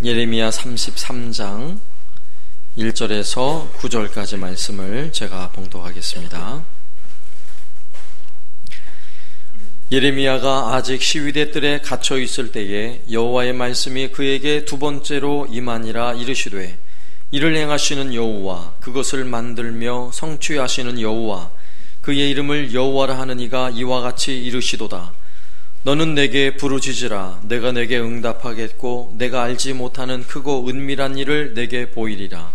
예레미야 33장 1절에서 9절까지 말씀을 제가 봉독하겠습니다. 예레미야가 아직 시위대 뜰에 갇혀 있을 때에 여호와의 말씀이 그에게 두 번째로 임하니라. 이르시되 이를 행하시는 여호와, 그것을 만들며 성취하시는 여호와, 그의 이름을 여호와라 하는 이가 이와 같이 이르시도다. 너는 내게 부르짖으라. 내가 내게 응답하겠고 내가 알지 못하는 크고 은밀한 일을 내게 보이리라.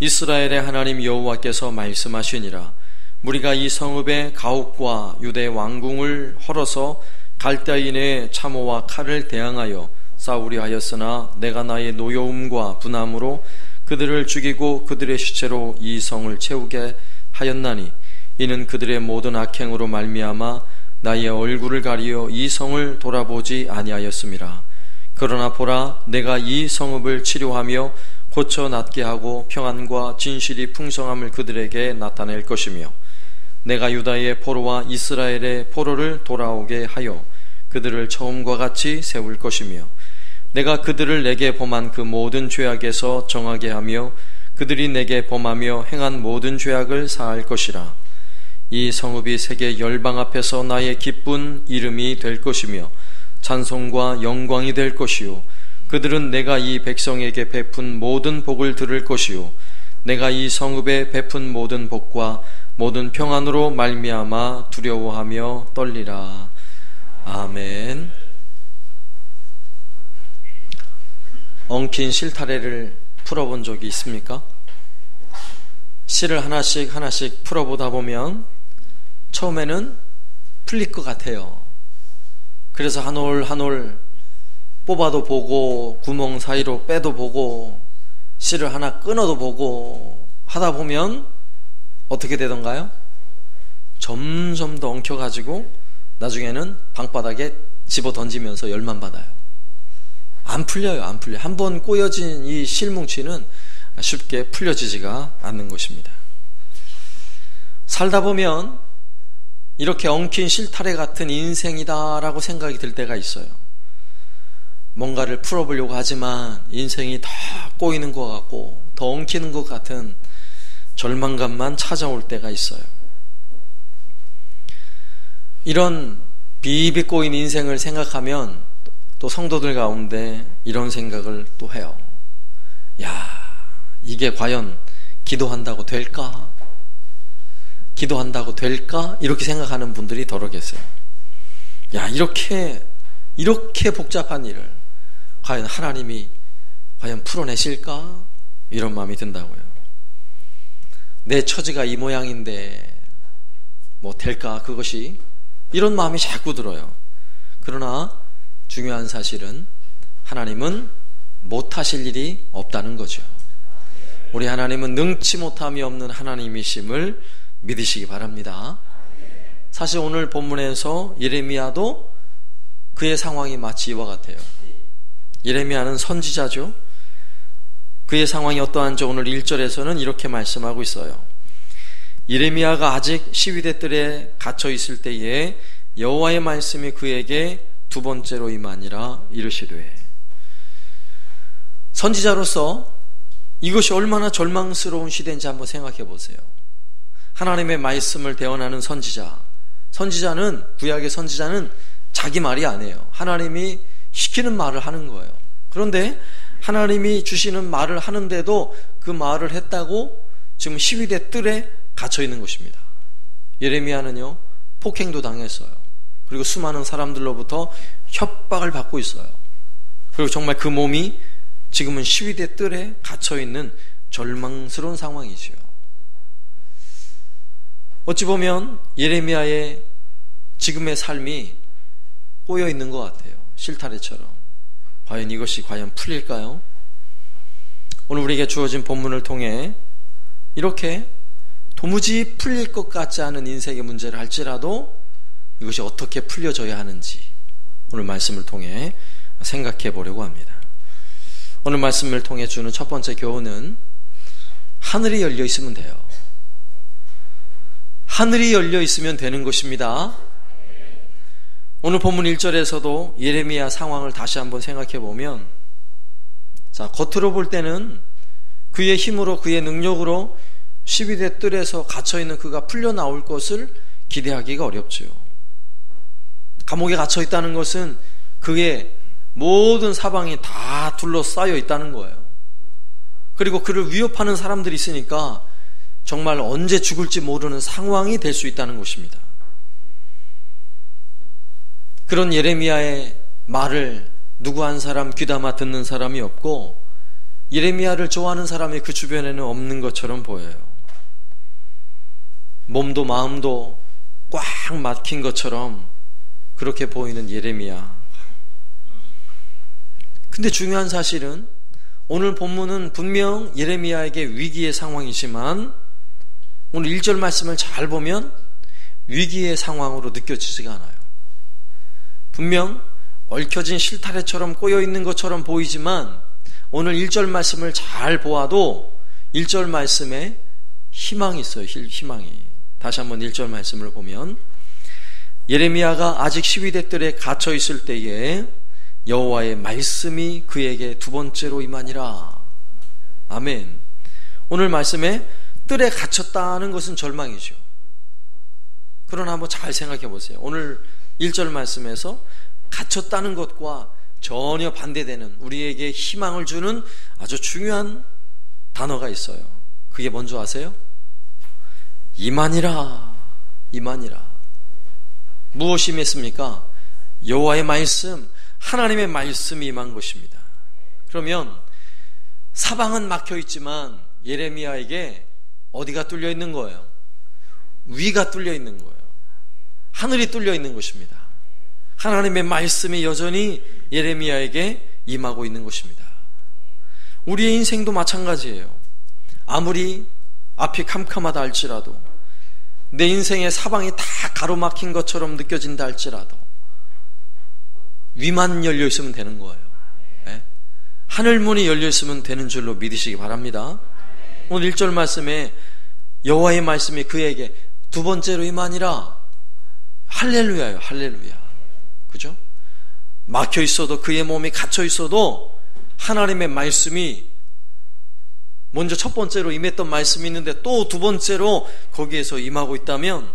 이스라엘의 하나님 여호와께서 말씀하시니라. 무리가 이 성읍의 가옥과 유대 왕궁을 헐어서 갈대인의 참호와 칼을 대항하여 싸우려 하였으나 내가 나의 노여움과 분함으로 그들을 죽이고 그들의 시체로 이 성을 채우게 하였나니, 이는 그들의 모든 악행으로 말미암아 나의 얼굴을 가리어 이 성을 돌아보지 아니하였음이라. 그러나 보라, 내가 이 성읍을 치료하며 고쳐 낫게 하고 평안과 진실이 풍성함을 그들에게 나타낼 것이며, 내가 유다의 포로와 이스라엘의 포로를 돌아오게 하여 그들을 처음과 같이 세울 것이며, 내가 그들을 내게 범한 그 모든 죄악에서 정하게 하며 그들이 내게 범하며 행한 모든 죄악을 사할 것이라. 이 성읍이 세계 열방 앞에서 나의 기쁜 이름이 될 것이며 찬송과 영광이 될 것이요, 그들은 내가 이 백성에게 베푼 모든 복을 들을 것이요, 내가 이 성읍에 베푼 모든 복과 모든 평안으로 말미암아 두려워하며 떨리라. 아멘. 엉킨 실타래를 풀어본 적이 있습니까? 실을 하나씩 풀어보다 보면 처음에는 풀릴 것 같아요. 그래서 한 올 한 올 뽑아도 보고 구멍 사이로 빼도 보고 실을 하나 끊어도 보고 하다 보면 어떻게 되던가요? 점점 더 엉켜가지고 나중에는 방바닥에 집어 던지면서 열만 받아요. 안 풀려요. 안 풀려. 한번 꼬여진 이 실뭉치는 쉽게 풀려지지가 않는 것입니다. 살다 보면 이렇게 엉킨 실타래 같은 인생이다라고 생각이 들 때가 있어요. 뭔가를 풀어보려고 하지만 인생이 더 꼬이는 것 같고 더 엉키는 것 같은 절망감만 찾아올 때가 있어요. 이런 비비 꼬인 인생을 생각하면 또 성도들 가운데 이런 생각을 또 해요. 야, 이게 과연 기도한다고 될까? 기도한다고 될까? 이렇게 생각하는 분들이 더러 계세요. 야, 이렇게 복잡한 일을 과연 하나님이 과연 풀어내실까? 이런 마음이 든다고요. 내 처지가 이 모양인데 뭐 될까 그것이? 이런 마음이 자꾸 들어요. 그러나 중요한 사실은 하나님은 못하실 일이 없다는 거죠. 우리 하나님은 능치 못함이 없는 하나님이심을 믿으시기 바랍니다. 사실 오늘 본문에서 예레미야도 그의 상황이 마치 이와 같아요. 예레미야는 선지자죠. 그의 상황이 어떠한지 오늘 1절에서는 이렇게 말씀하고 있어요. 예레미야가 아직 시위대 뜰에 갇혀 있을 때에 여호와의 말씀이 그에게 두 번째로 임하니라. 이르시되, 선지자로서 이것이 얼마나 절망스러운 시대인지 한번 생각해 보세요. 하나님의 말씀을 대언하는 선지자는 구약의 선지자는 자기 말이 아니에요. 하나님이 시키는 말을 하는 거예요. 그런데 하나님이 주시는 말을 하는데도 그 말을 했다고 지금 시위대 뜰에 갇혀 있는 것입니다. 예레미야는요, 폭행도 당했어요. 그리고 수많은 사람들로부터 협박을 받고 있어요. 그리고 정말 그 몸이 지금은 시위대 뜰에 갇혀 있는 절망스러운 상황이죠. 어찌 보면 예레미야의 지금의 삶이 꼬여 있는 것 같아요. 실타래처럼. 과연 이것이 과연 풀릴까요? 오늘 우리에게 주어진 본문을 통해 이렇게 도무지 풀릴 것 같지 않은 인생의 문제를 할지라도 이것이 어떻게 풀려져야 하는지 오늘 말씀을 통해 생각해 보려고 합니다. 오늘 말씀을 통해 주는 첫 번째 교훈은 하늘이 열려 있으면 돼요. 하늘이 열려 있으면 되는 것입니다. 오늘 본문 1절에서도 예레미야 상황을 다시 한번 생각해 보면 자, 겉으로 볼 때는 그의 힘으로 그의 능력으로 12대 뜰에서 갇혀있는 그가 풀려 나올 것을 기대하기가 어렵죠. 감옥에 갇혀 있다는 것은 그의 모든 사방이 다 둘러싸여 있다는 거예요. 그리고 그를 위협하는 사람들이 있으니까 정말 언제 죽을지 모르는 상황이 될 수 있다는 것입니다. 그런 예레미야의 말을 누구 한 사람 귀담아 듣는 사람이 없고 예레미야를 좋아하는 사람이 그 주변에는 없는 것처럼 보여요. 몸도 마음도 꽉 막힌 것처럼 그렇게 보이는 예레미야. 근데 중요한 사실은 오늘 본문은 분명 예레미야에게 위기의 상황이지만 오늘 1절 말씀을 잘 보면 위기의 상황으로 느껴지지가 않아요. 분명 얽혀진 실타래처럼 꼬여있는 것처럼 보이지만 오늘 1절 말씀을 잘 보아도 1절 말씀에 희망이 있어요. 희망이. 다시 한번 1절 말씀을 보면 예레미야가 아직 12대 뜰에 갇혀 있을 때에 여호와의 말씀이 그에게 두 번째로 임하니라. 아멘. 오늘 말씀에 뜰에 갇혔다는 것은 절망이죠. 그러나 한번 잘 생각해 보세요. 오늘 1절 말씀에서 갇혔다는 것과 전혀 반대되는 우리에게 희망을 주는 아주 중요한 단어가 있어요. 그게 뭔지 아세요? 임하니라. 임하니라. 무엇이 임했습니까? 여호와의 말씀, 하나님의 말씀이 임한 것입니다. 그러면 사방은 막혀 있지만 예레미야에게 어디가 뚫려 있는 거예요? 위가 뚫려 있는 거예요. 하늘이 뚫려 있는 것입니다. 하나님의 말씀이 여전히 예레미야에게 임하고 있는 것입니다. 우리의 인생도 마찬가지예요. 아무리 앞이 캄캄하다 할지라도 내 인생의 사방이 다 가로막힌 것처럼 느껴진다 할지라도 위만 열려 있으면 되는 거예요. 네? 하늘문이 열려 있으면 되는 줄로 믿으시기 바랍니다. 오늘 1절 말씀에 여호와의 말씀이 그에게 두 번째로 임하니라. 할렐루야예요. 할렐루야. 그죠? 막혀 있어도 그의 몸이 갇혀 있어도 하나님의 말씀이 먼저 첫 번째로 임했던 말씀이 있는데 또 두 번째로 거기에서 임하고 있다면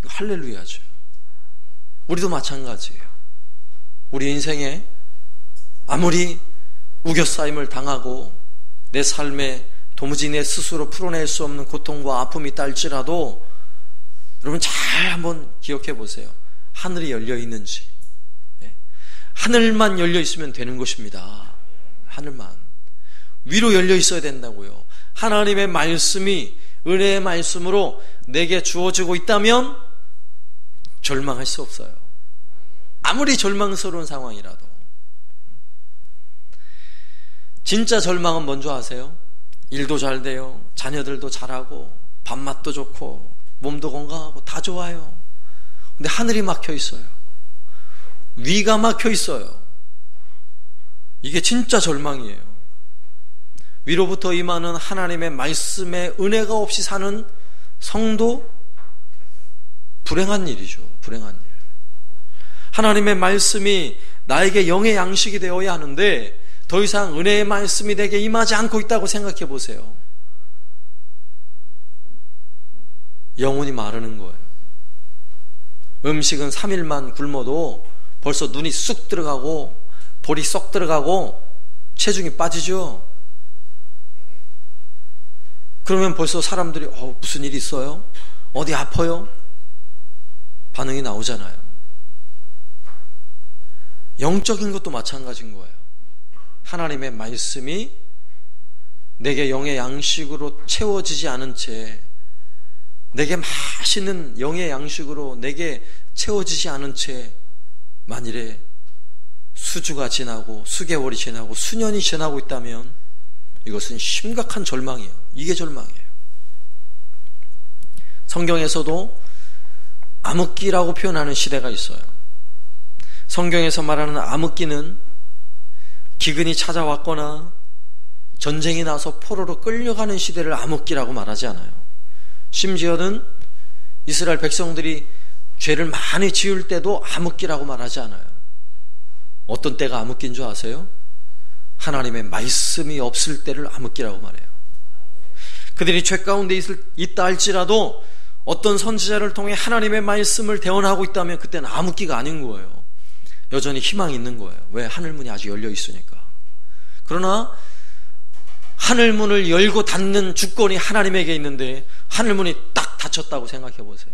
할렐루야죠. 우리도 마찬가지예요. 우리 인생에 아무리 우겨싸임을 당하고 내 삶에 도무지 내 스스로 풀어낼 수 없는 고통과 아픔이 있다 할지라도 여러분 잘 한번 기억해 보세요. 하늘이 열려 있는지. 하늘만 열려 있으면 되는 것입니다. 하늘만. 위로 열려 있어야 된다고요. 하나님의 말씀이 은혜의 말씀으로 내게 주어지고 있다면 절망할 수 없어요. 아무리 절망스러운 상황이라도. 진짜 절망은 뭔지 아세요? 일도 잘 돼요. 자녀들도 잘하고 밥맛도 좋고 몸도 건강하고 다 좋아요. 근데 하늘이 막혀 있어요. 위가 막혀 있어요. 이게 진짜 절망이에요. 위로부터 임하는 하나님의 말씀에 은혜가 없이 사는 성도, 불행한 일이죠. 불행한 일. 하나님의 말씀이 나에게 영의 양식이 되어야 하는데 더 이상 은혜의 말씀이 내게 임하지 않고 있다고 생각해 보세요. 영혼이 마르는 거예요. 음식은 3일만 굶어도 벌써 눈이 쑥 들어가고 볼이 쏙 들어가고 체중이 빠지죠. 그러면 벌써 사람들이 무슨 일이 있어요? 어디 아파요? 반응이 나오잖아요. 영적인 것도 마찬가지인 거예요. 하나님의 말씀이 내게 영의 양식으로 채워지지 않은 채, 내게 맛있는 영의 양식으로 내게 채워지지 않은 채 만일에 수주가 지나고 수개월이 지나고 수년이 지나고 있다면 이것은 심각한 절망이에요. 이게 절망이에요. 성경에서도 암흑기라고 표현하는 시대가 있어요. 성경에서 말하는 암흑기는 기근이 찾아왔거나 전쟁이 나서 포로로 끌려가는 시대를 암흑기라고 말하지 않아요. 심지어는 이스라엘 백성들이 죄를 많이 지을 때도 암흑기라고 말하지 않아요. 어떤 때가 암흑기인 줄 아세요? 하나님의 말씀이 없을 때를 암흑기라고 말해요. 그들이 죄 가운데 있다 할지라도 어떤 선지자를 통해 하나님의 말씀을 대언하고 있다면 그때는 암흑기가 아닌 거예요. 여전히 희망이 있는 거예요. 왜? 하늘문이 아직 열려 있으니까. 그러나 하늘문을 열고 닫는 주권이 하나님에게 있는데 하늘문이 딱 닫혔다고 생각해 보세요.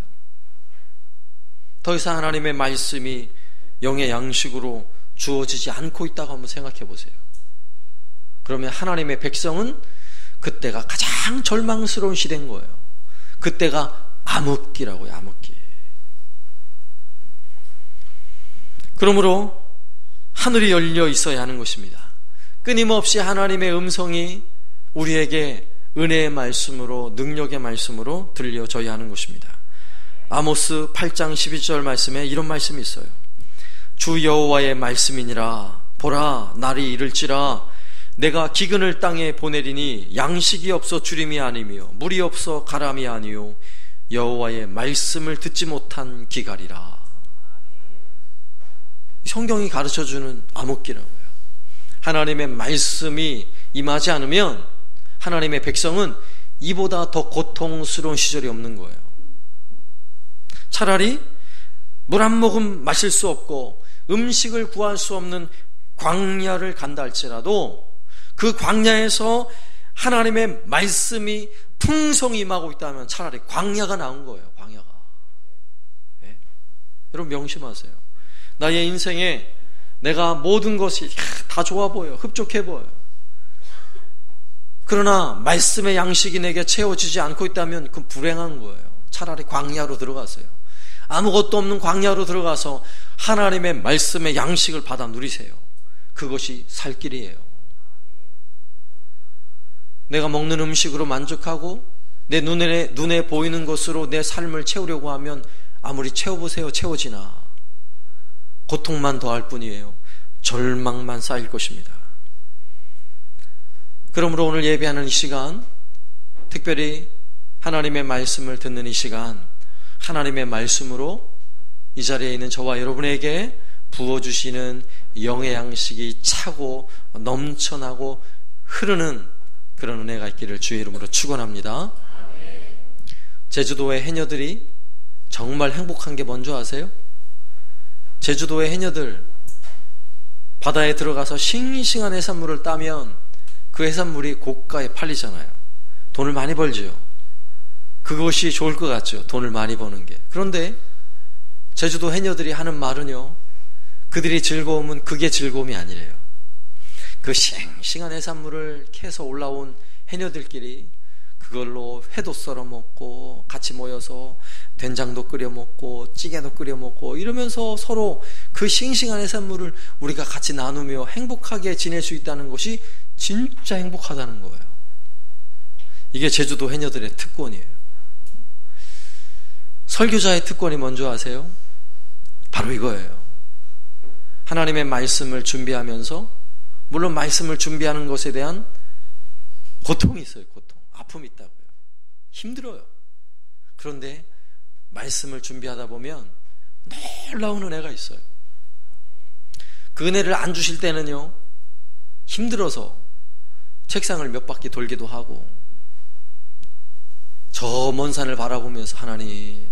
더 이상 하나님의 말씀이 영의 양식으로 주어지지 않고 있다고 한번 생각해 보세요. 그러면 하나님의 백성은 그때가 가장 절망스러운 시대인 거예요. 그때가 암흑기라고요. 암흑기. 그러므로 하늘이 열려 있어야 하는 것입니다. 끊임없이 하나님의 음성이 우리에게 은혜의 말씀으로, 능력의 말씀으로 들려져야 하는 것입니다. 아모스 8장 12절 말씀에 이런 말씀이 있어요. 주 여호와의 말씀이니라. 보라, 날이 이를지라. 내가 기근을 땅에 보내리니 양식이 없어 주림이 아니며 물이 없어 가람이 아니요 여호와의 말씀을 듣지 못한 기갈이라. 성경이 가르쳐주는 암흑기라고요. 하나님의 말씀이 임하지 않으면 하나님의 백성은 이보다 더 고통스러운 시절이 없는 거예요. 차라리 물 한 모금 마실 수 없고 음식을 구할 수 없는 광야를 간다 할지라도 그 광야에서 하나님의 말씀이 풍성히 임하고 있다면 차라리 광야가 나은 거예요. 광야가. 네? 여러분 명심하세요. 나의 인생에 내가 모든 것이 다 좋아 보여, 흡족해 보여. 그러나 말씀의 양식이 내게 채워지지 않고 있다면 그건 불행한 거예요. 차라리 광야로 들어가세요. 아무것도 없는 광야로 들어가서 하나님의 말씀의 양식을 받아 누리세요. 그것이 살 길이에요. 내가 먹는 음식으로 만족하고 내 눈에 보이는 것으로 내 삶을 채우려고 하면 아무리 채워보세요. 채워지나 고통만 더할 뿐이에요. 절망만 쌓일 것입니다. 그러므로 오늘 예배하는 이 시간, 특별히 하나님의 말씀을 듣는 이 시간, 하나님의 말씀으로 이 자리에 있는 저와 여러분에게 부어주시는 영의 양식이 차고 넘쳐나고 흐르는 그런 은혜가 있기를 주의 이름으로 축원합니다. 제주도의 해녀들이 정말 행복한 게 뭔지 아세요? 제주도의 해녀들 바다에 들어가서 싱싱한 해산물을 따면 그 해산물이 고가에 팔리잖아요. 돈을 많이 벌죠. 그것이 좋을 것 같죠. 돈을 많이 버는 게. 그런데 제주도 해녀들이 하는 말은요, 그들이 즐거움은 그게 즐거움이 아니래요. 그 싱싱한 해산물을 캐서 올라온 해녀들끼리 그걸로 회도 썰어 먹고 같이 모여서 된장도 끓여 먹고 찌개도 끓여 먹고 이러면서 서로 그 싱싱한 해산물을 우리가 같이 나누며 행복하게 지낼 수 있다는 것이 진짜 행복하다는 거예요. 이게 제주도 해녀들의 특권이에요. 설교자의 특권이 뭔지 아세요? 바로 이거예요. 하나님의 말씀을 준비하면서, 물론 말씀을 준비하는 것에 대한 고통이 있어요. 고통, 아픔이 있다고요. 힘들어요. 그런데 말씀을 준비하다 보면 놀라운 은혜가 있어요. 그 은혜를 안 주실 때는요, 힘들어서 책상을 몇 바퀴 돌기도 하고, 저 먼 산을 바라보면서 하나님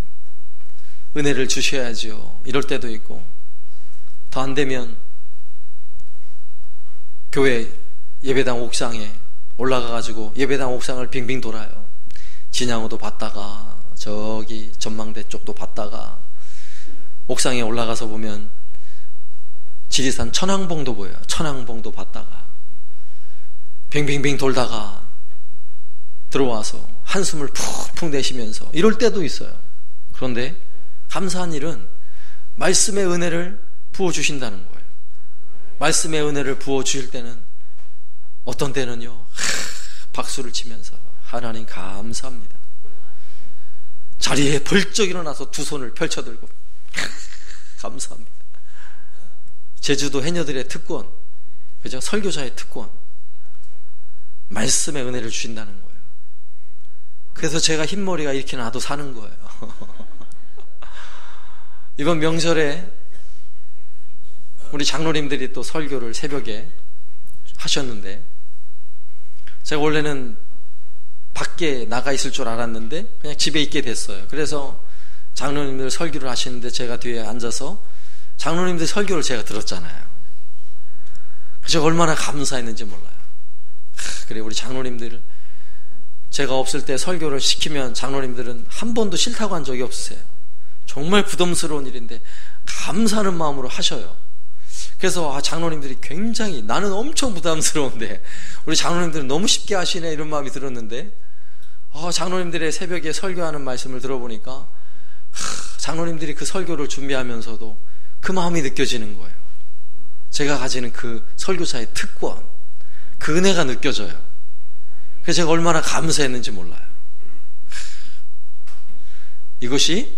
은혜를 주셔야죠, 이럴 때도 있고, 더 안 되면 교회 예배당 옥상에 올라가가지고 예배당 옥상을 빙빙 돌아요. 진양호도 봤다가 저기 전망대 쪽도 봤다가 옥상에 올라가서 보면 지리산 천왕봉도 보여요. 천왕봉도 봤다가 빙빙빙 돌다가 들어와서 한숨을 푹푹 내쉬면서 이럴 때도 있어요. 그런데 감사한 일은 말씀의 은혜를 부어주신다는 거예요. 말씀의 은혜를 부어주실 때는 어떤 때는요, 박수를 치면서 하나님 감사합니다. 자리에 벌쩍 일어나서 두 손을 펼쳐들고 감사합니다. 제주도 해녀들의 특권, 그죠? 설교자의 특권, 말씀의 은혜를 주신다는 거예요. 그래서 제가 흰머리가 이렇게 나도 사는 거예요. 이번 명절에 우리 장로님들이 또 설교를 새벽에 하셨는데, 제가 원래는 밖에 나가 있을 줄 알았는데 그냥 집에 있게 됐어요. 그래서 장로님들 설교를 하시는데 제가 뒤에 앉아서 장로님들 설교를 제가 들었잖아요. 제가 얼마나 감사했는지 몰라요. 그래, 우리 장로님들, 제가 없을 때 설교를 시키면 장로님들은 한 번도 싫다고 한 적이 없으세요. 정말 부담스러운 일인데 감사하는 마음으로 하셔요. 그래서 장로님들이 굉장히, 나는 엄청 부담스러운데 우리 장로님들은 너무 쉽게 하시네, 이런 마음이 들었는데, 장로님들의 새벽에 설교하는 말씀을 들어보니까 장로님들이 그 설교를 준비하면서도 그 마음이 느껴지는 거예요. 제가 가지는 그 설교사의 특권, 그 은혜가 느껴져요. 그래서 제가 얼마나 감사했는지 몰라요. 이것이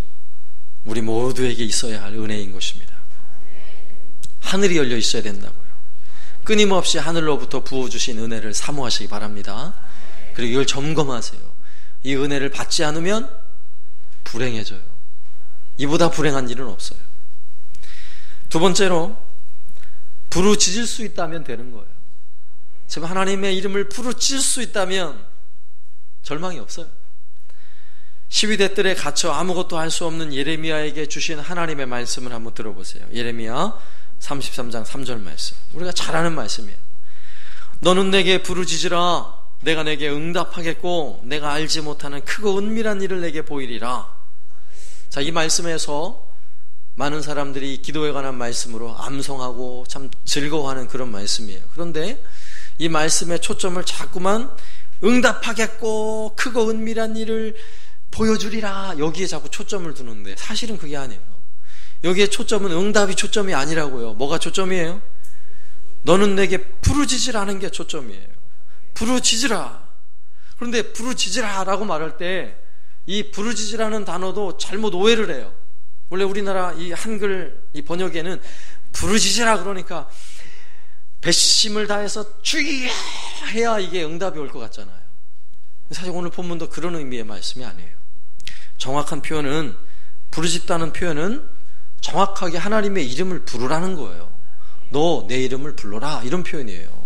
우리 모두에게 있어야 할 은혜인 것입니다. 하늘이 열려 있어야 된다고요. 끊임없이 하늘로부터 부어주신 은혜를 사모하시기 바랍니다. 그리고 이걸 점검하세요. 이 은혜를 받지 않으면 불행해져요. 이보다 불행한 일은 없어요. 두 번째로, 부르짖을 수 있다면 되는 거예요. 지금 하나님의 이름을 부르짖을 수 있다면 절망이 없어요. 시위대 뜰에 갇혀 아무것도 할 수 없는 예레미야에게 주신 하나님의 말씀을 한번 들어보세요. 예레미야 33장 3절 말씀, 우리가 잘 아는 말씀이에요. 너는 내게 부르짖으라. 내가 내게 응답하겠고 내가 알지 못하는 크고 은밀한 일을 내게 보이리라. 자, 이 말씀에서 많은 사람들이 기도에 관한 말씀으로 암송하고 참 즐거워하는 그런 말씀이에요. 그런데 이 말씀의 초점을 자꾸만 응답하겠고 크고 은밀한 일을 보여주리라, 여기에 자꾸 초점을 두는데 사실은 그게 아니에요. 여기에 초점은 응답이 초점이 아니라고요. 뭐가 초점이에요? 너는 내게 부르짖으라는 게 초점이에요. 부르짖으라. 그런데 부르짖으라 라고 말할 때 이 부르짖으라는 단어도 잘못 오해를 해요. 원래 우리나라 이 한글 이 번역에는 부르짖으라 그러니까 배심을 다해서 주여 해야 이게 응답이 올 것 같잖아요. 사실 오늘 본문도 그런 의미의 말씀이 아니에요. 정확한 표현은, 부르짖다는 표현은 정확하게 하나님의 이름을 부르라는 거예요. 너 내 이름을 불러라, 이런 표현이에요.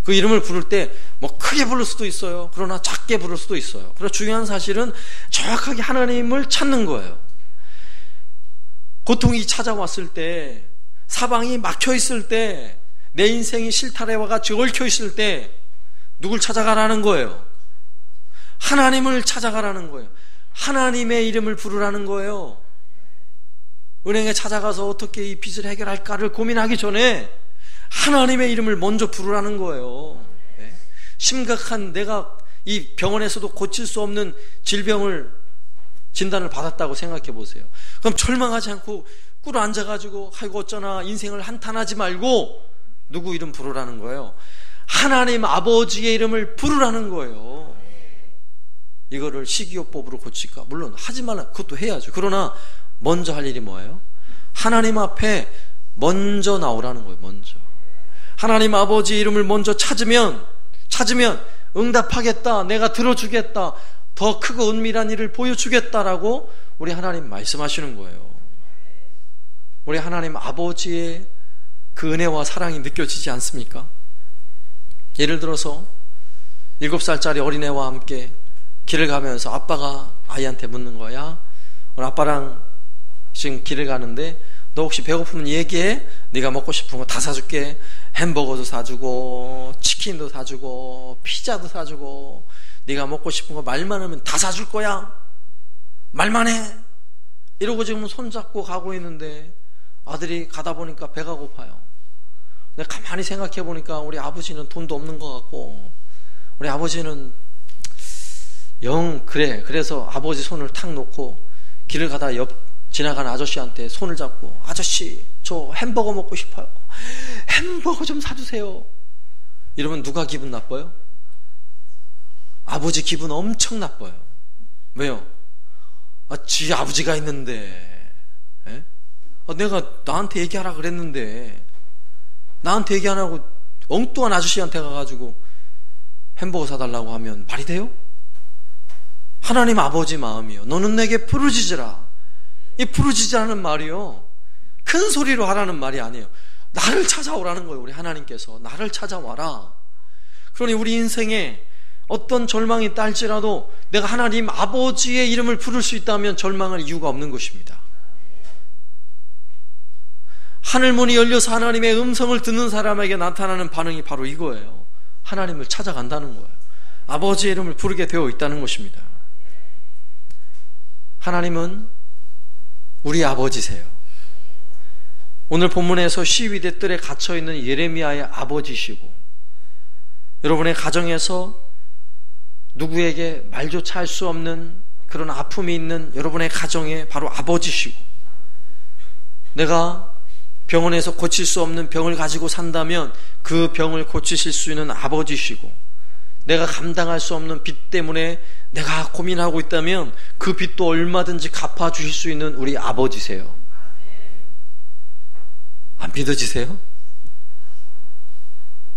그 이름을 부를 때 뭐 크게 부를 수도 있어요. 그러나 작게 부를 수도 있어요. 그러나 중요한 사실은 정확하게 하나님을 찾는 거예요. 고통이 찾아왔을 때, 사방이 막혀 있을 때, 내 인생이 실타래에 와가지고 얽혀 있을 때 누굴 찾아가라는 거예요? 하나님을 찾아가라는 거예요. 하나님의 이름을 부르라는 거예요. 은행에 찾아가서 어떻게 이 빚을 해결할까를 고민하기 전에 하나님의 이름을 먼저 부르라는 거예요. 네? 심각한, 내가 이 병원에서도 고칠 수 없는 질병을 진단을 받았다고 생각해 보세요. 그럼 절망하지 않고 꿇어 앉아가지고 아이고 어쩌나 인생을 한탄하지 말고 누구 이름 부르라는 거예요? 하나님 아버지의 이름을 부르라는 거예요. 이거를 식이요법으로 고칠까? 물론 하지 말라, 그것도 해야죠. 그러나 먼저 할 일이 뭐예요? 하나님 앞에 먼저 나오라는 거예요. 먼저 하나님 아버지의 이름을 먼저 찾으면 응답하겠다, 내가 들어주겠다, 더 크고 은밀한 일을 보여주겠다라고 우리 하나님 말씀하시는 거예요. 우리 하나님 아버지의 그 은혜와 사랑이 느껴지지 않습니까? 예를 들어서 7살짜리 어린애와 함께 길을 가면서 아빠가 아이한테 묻는 거야. 오늘 아빠랑 지금 길을 가는데 너 혹시 배고프면 얘기해. 네가 먹고 싶은 거 다 사줄게. 햄버거도 사주고 치킨도 사주고 피자도 사주고 네가 먹고 싶은 거 말만 하면 다 사줄 거야. 말만 해. 이러고 지금 손잡고 가고 있는데 아들이 가다 보니까 배가 고파요. 근데 가만히 생각해 보니까 우리 아버지는 돈도 없는 것 같고 우리 아버지는 그래. 그래서 아버지 손을 탁 놓고 길을 가다 옆 지나가는 아저씨한테 손을 잡고 아저씨 저 햄버거 먹고 싶어요. 햄버거 좀 사주세요. 이러면 누가 기분 나빠요? 아버지 기분 엄청 나빠요. 왜요? 지 아버지가 있는데 내가 나한테 얘기하라 그랬는데 나한테 얘기 안 하고 엉뚱한 아저씨한테 가가지고 햄버거 사달라고 하면 말이 돼요? 하나님 아버지 마음이요. 너는 내게 부르짖으라. 이 부르짖으라는 말이요. 큰 소리로 하라는 말이 아니에요. 나를 찾아오라는 거예요. 우리 하나님께서 나를 찾아와라. 그러니 우리 인생에 어떤 절망이 있다 할지라도 내가 하나님 아버지의 이름을 부를 수 있다면 절망할 이유가 없는 것입니다. 하늘문이 열려서 하나님의 음성을 듣는 사람에게 나타나는 반응이 바로 이거예요. 하나님을 찾아간다는 거예요. 아버지의 이름을 부르게 되어 있다는 것입니다. 하나님은 우리 아버지세요. 오늘 본문에서 시위대 뜰에 갇혀있는 예레미야의 아버지시고, 여러분의 가정에서 누구에게 말조차 할 수 없는 그런 아픔이 있는 여러분의 가정의 바로 아버지시고, 내가 병원에서 고칠 수 없는 병을 가지고 산다면 그 병을 고치실 수 있는 아버지시고, 내가 감당할 수 없는 빚 때문에 내가 고민하고 있다면 그 빚도 얼마든지 갚아주실 수 있는 우리 아버지세요. 안 믿어지세요?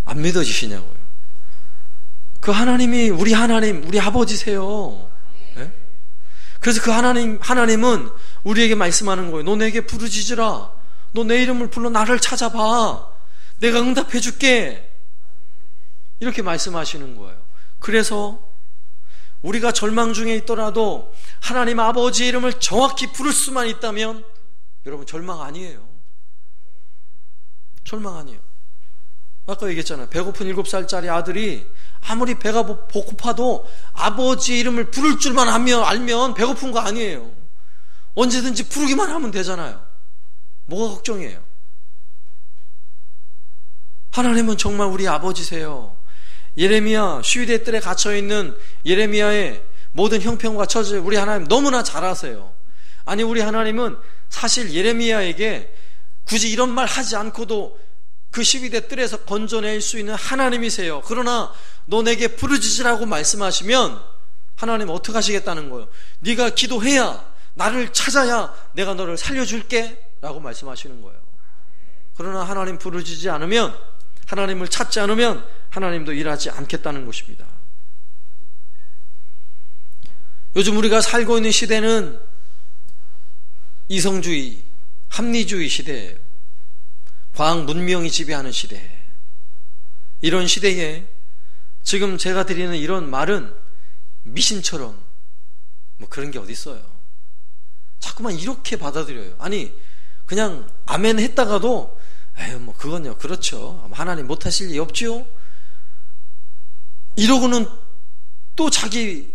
안 믿어지시냐고요. 그 하나님이 우리 하나님, 우리 아버지세요. 네? 그래서 그 하나님은 우리에게 말씀하는 거예요. 너 내게 부르짖으라. 너 내 이름을 불러 나를 찾아봐. 내가 응답해 줄게. 이렇게 말씀하시는 거예요. 그래서 우리가 절망 중에 있더라도 하나님 아버지의 이름을 정확히 부를 수만 있다면 여러분 절망 아니에요. 절망 아니에요. 아까 얘기했잖아요. 배고픈 7살짜리 아들이 아무리 배가 고파도 아버지의 이름을 부를 줄만 알면 배고픈 거 아니에요. 언제든지 부르기만 하면 되잖아요. 뭐가 걱정이에요? 하나님은 정말 우리 아버지세요. 예레미야 시위대 뜰에 갇혀있는 예레미야의 모든 형편과 처지 우리 하나님 너무나 잘 아세요. 아니 우리 하나님은 사실 예레미야에게 굳이 이런 말 하지 않고도 그 시위대 뜰에서 건져낼 수 있는 하나님이세요. 그러나 너 내게 부르짖으라고 말씀하시면 하나님 어떻게 하시겠다는 거예요? 네가 기도해야, 나를 찾아야 내가 너를 살려줄게 라고 말씀하시는 거예요. 그러나 하나님 부르짖지 않으면, 하나님을 찾지 않으면 하나님도 일하지 않겠다는 것입니다. 요즘 우리가 살고 있는 시대는 이성주의, 합리주의 시대예요. 과학 문명이 지배하는 시대. 이런 시대에 지금 제가 드리는 이런 말은 미신처럼 뭐 그런 게 어디 있어요. 자꾸만 이렇게 받아들여요. 아니 그냥 아멘 했다가도 에휴 뭐 그건요 그렇죠, 하나님 못하실 리 없지요, 이러고는 또 자기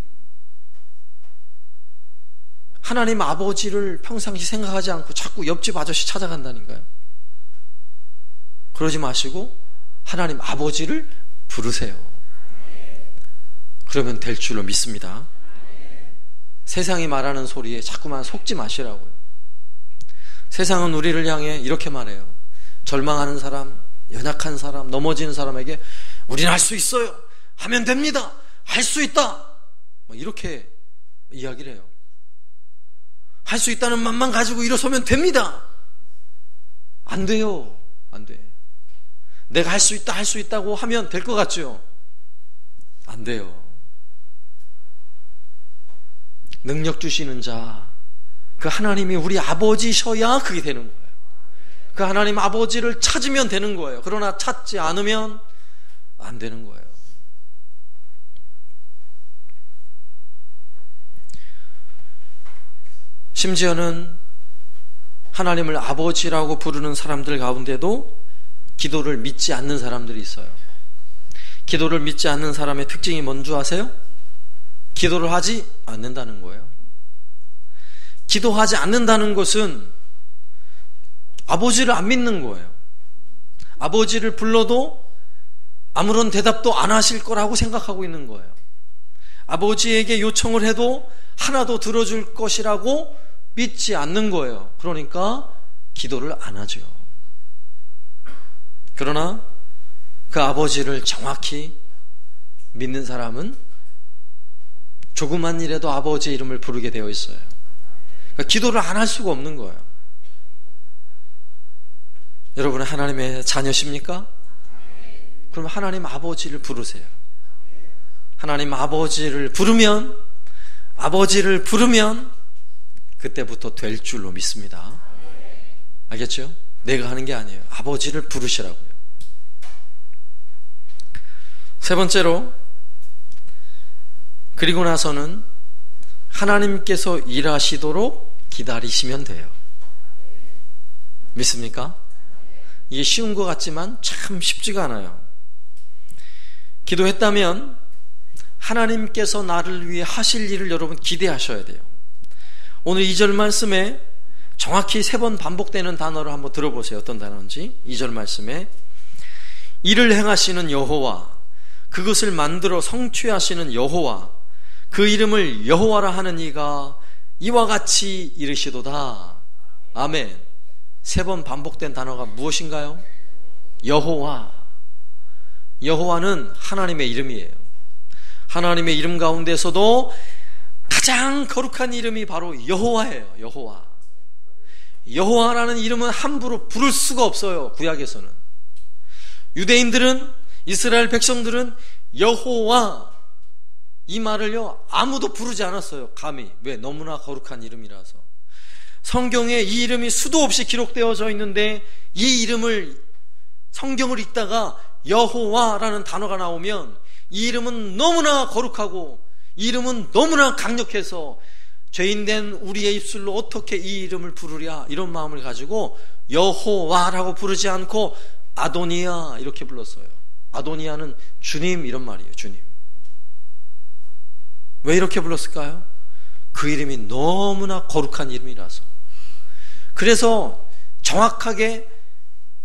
하나님 아버지를 평상시 생각하지 않고 자꾸 옆집 아저씨 찾아간다니까요. 그러지 마시고 하나님 아버지를 부르세요. 그러면 될 줄로 믿습니다. 세상이 말하는 소리에 자꾸만 속지 마시라고요. 세상은 우리를 향해 이렇게 말해요. 절망하는 사람, 연약한 사람, 넘어지는 사람에게 우리는 할 수 있어요, 하면 됩니다, 할 수 있다, 이렇게 이야기를 해요. 할 수 있다는 맘만 가지고 일어서면 됩니다. 안 돼요. 안 돼. 내가 할 수 있다, 할 수 있다고 하면 될 것 같죠? 안 돼요. 능력 주시는 자, 그 하나님이 우리 아버지셔야 그게 되는 거예요. 그 하나님 아버지를 찾으면 되는 거예요. 그러나 찾지 않으면 안 되는 거예요. 심지어는 하나님을 아버지라고 부르는 사람들 가운데도 기도를 믿지 않는 사람들이 있어요. 기도를 믿지 않는 사람의 특징이 뭔지 아세요? 기도를 하지 않는다는 거예요. 기도하지 않는다는 것은 아버지를 안 믿는 거예요. 아버지를 불러도 아무런 대답도 안 하실 거라고 생각하고 있는 거예요. 아버지에게 요청을 해도 하나도 들어줄 것이라고 믿지 않는 거예요. 그러니까 기도를 안 하죠. 그러나 그 아버지를 정확히 믿는 사람은 조그만 일에도 아버지의 이름을 부르게 되어 있어요. 그러니까 기도를 안 할 수가 없는 거예요. 여러분은 하나님의 자녀십니까? 그럼 하나님 아버지를 부르세요. 하나님 아버지를 부르면 그때부터 될 줄로 믿습니다. 알겠죠? 내가 하는 게 아니에요. 아버지를 부르시라고요. 세 번째로, 그리고 나서는 하나님께서 일하시도록 기다리시면 돼요. 믿습니까? 이게 쉬운 것 같지만 참 쉽지가 않아요. 기도했다면 하나님께서 나를 위해 하실 일을 여러분 기대하셔야 돼요. 오늘 2절 말씀에 정확히 3번 반복되는 단어를 한번 들어보세요. 어떤 단어인지. 2절 말씀에 이를 행하시는 여호와, 그것을 만들어 성취하시는 여호와, 그 이름을 여호와라 하는 이가 이와 같이 이르시도다. 아멘. 3번 반복된 단어가 무엇인가요? 여호와. 여호와는 하나님의 이름이에요. 하나님의 이름 가운데서도 가장 거룩한 이름이 바로 여호와예요. 여호와. 여호와라는 이름은 함부로 부를 수가 없어요. 구약에서는. 유대인들은, 이스라엘 백성들은 여호와 이 말을요 아무도 부르지 않았어요. 감히. 왜? 너무나 거룩한 이름이라서. 성경에 이 이름이 수도 없이 기록되어져 있는데 이 이름을, 성경을 읽다가 여호와라는 단어가 나오면 이 이름은 너무나 거룩하고 이 이름은 너무나 강력해서 죄인된 우리의 입술로 어떻게 이 이름을 부르랴, 이런 마음을 가지고 여호와라고 부르지 않고 아도니아 이렇게 불렀어요. 아도니아는 주님 이런 말이에요. 주님. 왜 이렇게 불렀을까요? 그 이름이 너무나 거룩한 이름이라서. 그래서 정확하게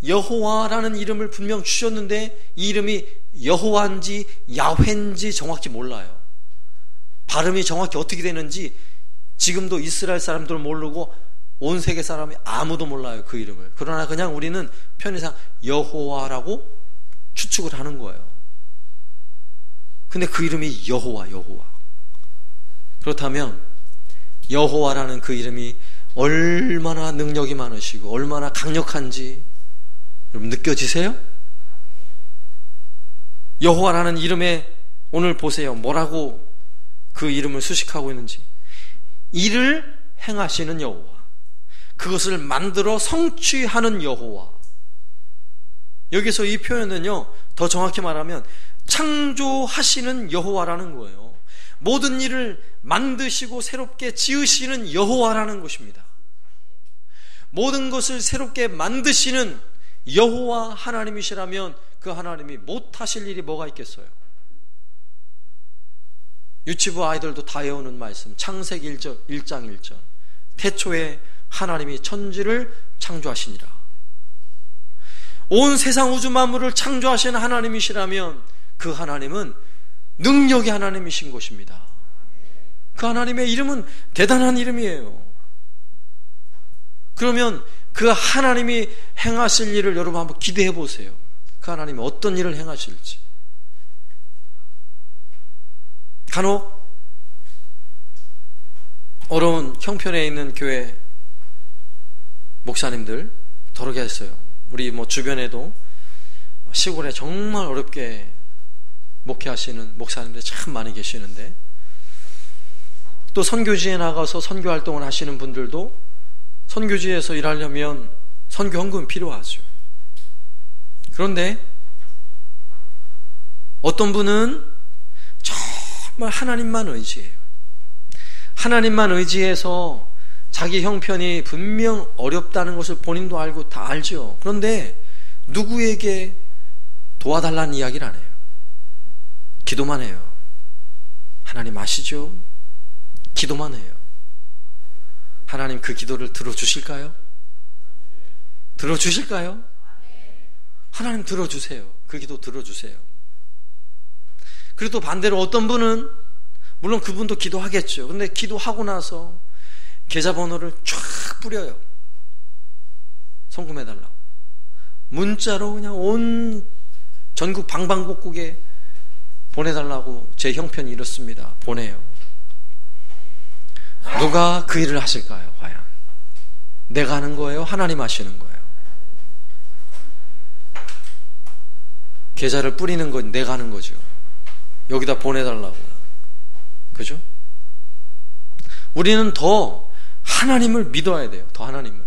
여호와라는 이름을 분명 주셨는데 이 이름이 여호와인지 야훼인지 정확히 몰라요. 발음이 정확히 어떻게 되는지 지금도 이스라엘 사람들은 모르고 온 세계 사람이 아무도 몰라요. 그 이름을. 그러나 그냥 우리는 편의상 여호와라고 추측을 하는 거예요. 근데 그 이름이 여호와. 그렇다면 여호와라는 그 이름이 얼마나 능력이 많으시고 얼마나 강력한지 여러분 느껴지세요? 여호와라는 이름에 오늘 보세요. 뭐라고 그 이름을 수식하고 있는지. 이를 행하시는 여호와, 그것을 만들어 성취하는 여호와. 여기서 이 표현은요 더 정확히 말하면 창조하시는 여호와라는 거예요. 모든 일을 만드시고 새롭게 지으시는 여호와라는 것입니다. 모든 것을 새롭게 만드시는 여호와 하나님이시라면 그 하나님이 못하실 일이 뭐가 있겠어요? 유치부 아이들도 다 외우는 말씀, 창세기 1장 1절. 태초에 하나님이 천지를 창조하시니라. 온 세상 우주 만물을 창조하시는 하나님이시라면 그 하나님은 능력의 하나님이신 것입니다. 그 하나님의 이름은 대단한 이름이에요. 그러면 그 하나님이 행하실 일을 여러분 한번 기대해 보세요. 그 하나님이 어떤 일을 행하실지. 간혹 어려운 형편에 있는 교회 목사님들 더러 계셨어요. 우리 주변에도 시골에 정말 어렵게 목회하시는 목사님들 참 많이 계시는데, 또 선교지에 나가서 선교 활동을 하시는 분들도 선교지에서 일하려면 선교 헌금이 필요하죠. 그런데 어떤 분은 정말 하나님만 의지해요. 하나님만 의지해서 자기 형편이 분명 어렵다는 것을 본인도 알고 다 알죠. 그런데 누구에게 도와달라는 이야기를 안 해요. 기도만 해요. 하나님 아시죠? 기도만 해요. 하나님 그 기도를 들어주실까요? 들어주실까요? 하나님 들어주세요. 그 기도 들어주세요. 그리고 또 반대로 어떤 분은, 물론 그분도 기도하겠죠. 근데 기도하고 나서 계좌번호를 쫙 뿌려요. 성금해달라고. 문자로 그냥 온 전국 방방곡곡에 보내달라고, 제 형편이 이렇습니다. 보내요. 누가 그 일을 하실까요? 과연 내가 하는 거예요? 하나님 하시는 거예요? 계좌를 뿌리는 건 내가 하는 거죠. 여기다 보내달라고. 그죠? 우리는 더 하나님을 믿어야 돼요. 더 하나님을.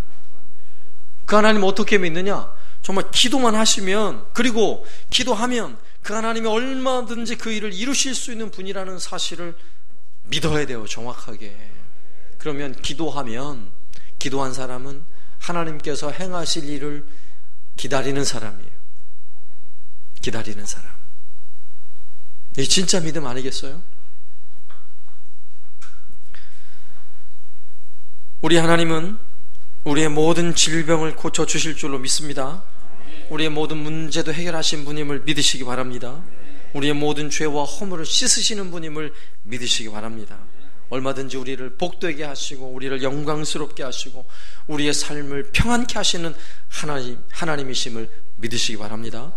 그 하나님 어떻게 믿느냐? 정말 기도만 하시면, 그리고 기도하면 그 하나님이 얼마든지 그 일을 이루실 수 있는 분이라는 사실을 믿어야 돼요. 정확하게. 그러면 기도한 사람은 하나님께서 행하실 일을 기다리는 사람이에요. 기다리는 사람. 이게 진짜 믿음 아니겠어요? 우리 하나님은 우리의 모든 질병을 고쳐주실 줄로 믿습니다. 우리의 모든 문제도 해결하신 분임을 믿으시기 바랍니다. 우리의 모든 죄와 허물을 씻으시는 분임을 믿으시기 바랍니다. 얼마든지 우리를 복되게 하시고 우리를 영광스럽게 하시고 우리의 삶을 평안케 하시는 하나님이심을 믿으시기 바랍니다.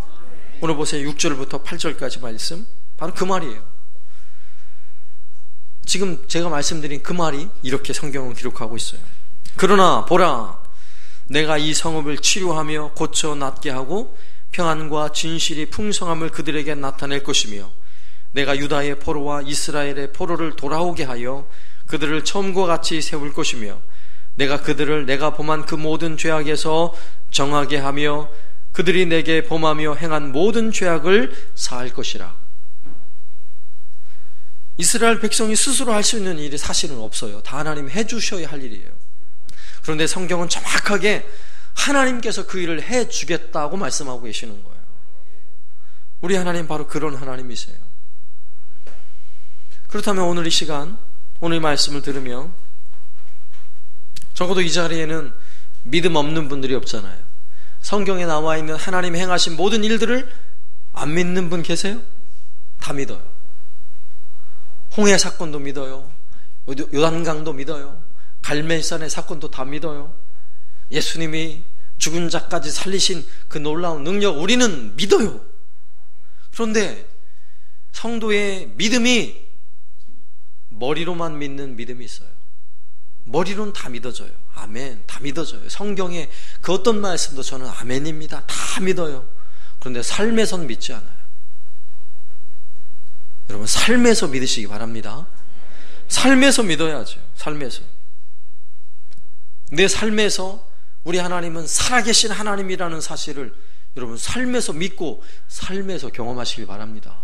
오늘 보세요. 6절부터 8절까지 말씀, 바로 그 말이에요. 지금 제가 말씀드린 그 말이 이렇게 성경은 기록하고 있어요. 그러나 보라, 내가 이 성읍을 치료하며 고쳐 낫게 하고 평안과 진실이 풍성함을 그들에게 나타낼 것이며, 내가 유다의 포로와 이스라엘의 포로를 돌아오게 하여 그들을 처음과 같이 세울 것이며, 내가 그들을 내가 범한 그 모든 죄악에서 정하게 하며 그들이 내게 범하며 행한 모든 죄악을 사할 것이라. 이스라엘 백성이 스스로 할 수 있는 일이 사실은 없어요. 다 하나님이 해주셔야 할 일이에요. 그런데 성경은 정확하게 하나님께서 그 일을 해주겠다고 말씀하고 계시는 거예요. 우리 하나님 바로 그런 하나님이세요. 그렇다면 오늘 이 시간, 오늘 말씀을 들으며 적어도 이 자리에는 믿음 없는 분들이 없잖아요. 성경에 나와 있는 하나님이 행하신 모든 일들을 안 믿는 분 계세요? 다 믿어요. 홍해 사건도 믿어요. 요단강도 믿어요. 갈멜산의 사건도 다 믿어요. 예수님이 죽은 자까지 살리신 그 놀라운 능력 우리는 믿어요. 그런데 성도의 믿음이 머리로만 믿는 믿음이 있어요. 머리로는 다 믿어져요. 아멘. 다 믿어져요. 성경의 그 어떤 말씀도 저는 아멘입니다. 다 믿어요. 그런데 삶에선 믿지 않아요. 여러분, 삶에서 믿으시기 바랍니다. 삶에서 믿어야죠. 삶에서. 내 삶에서 우리 하나님은 살아계신 하나님이라는 사실을 여러분 삶에서 믿고 삶에서 경험하시기 바랍니다.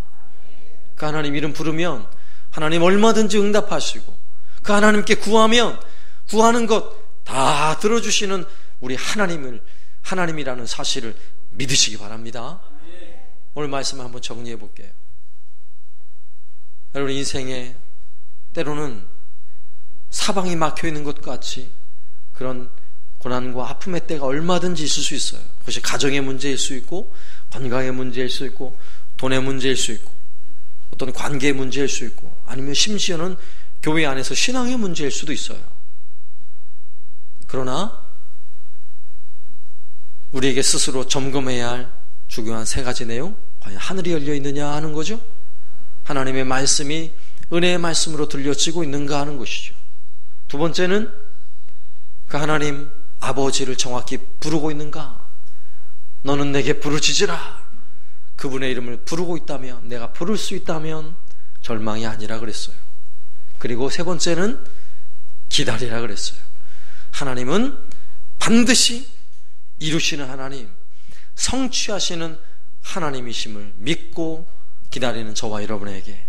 그 하나님 이름 부르면 하나님 얼마든지 응답하시고, 그 하나님께 구하면 구하는 것 다 들어주시는 우리 하나님이라는 사실을 믿으시기 바랍니다. 오늘 말씀을 한번 정리해 볼게요. 여러분, 인생에 때로는 사방이 막혀 있는 것 같이 그런 고난과 아픔의 때가 얼마든지 있을 수 있어요. 그것이 가정의 문제일 수 있고, 건강의 문제일 수 있고, 돈의 문제일 수 있고, 어떤 관계의 문제일 수 있고, 아니면 심지어는 교회 안에서 신앙의 문제일 수도 있어요. 그러나 우리에게 스스로 점검해야 할 중요한 세 가지 내용, 과연 하늘이 열려 있느냐 하는 거죠. 하나님의 말씀이 은혜의 말씀으로 들려지고 있는가 하는 것이죠. 두 번째는 그 하나님 아버지를 정확히 부르고 있는가. 너는 내게 부르짖으라. 그분의 이름을 부르고 있다면, 내가 부를 수 있다면 절망이 아니라 그랬어요. 그리고 세 번째는 기다리라 그랬어요. 하나님은 반드시 이루시는 하나님, 성취하시는 하나님이심을 믿고 기다리는 저와 여러분에게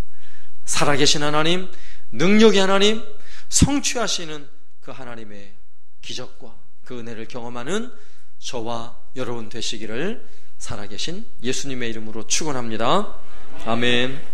살아계신 하나님, 능력의 하나님, 성취하시는 그 하나님의 기적과 그 은혜를 경험하는 저와 여러분 되시기를 살아계신 예수님의 이름으로 축원합니다. 아멘.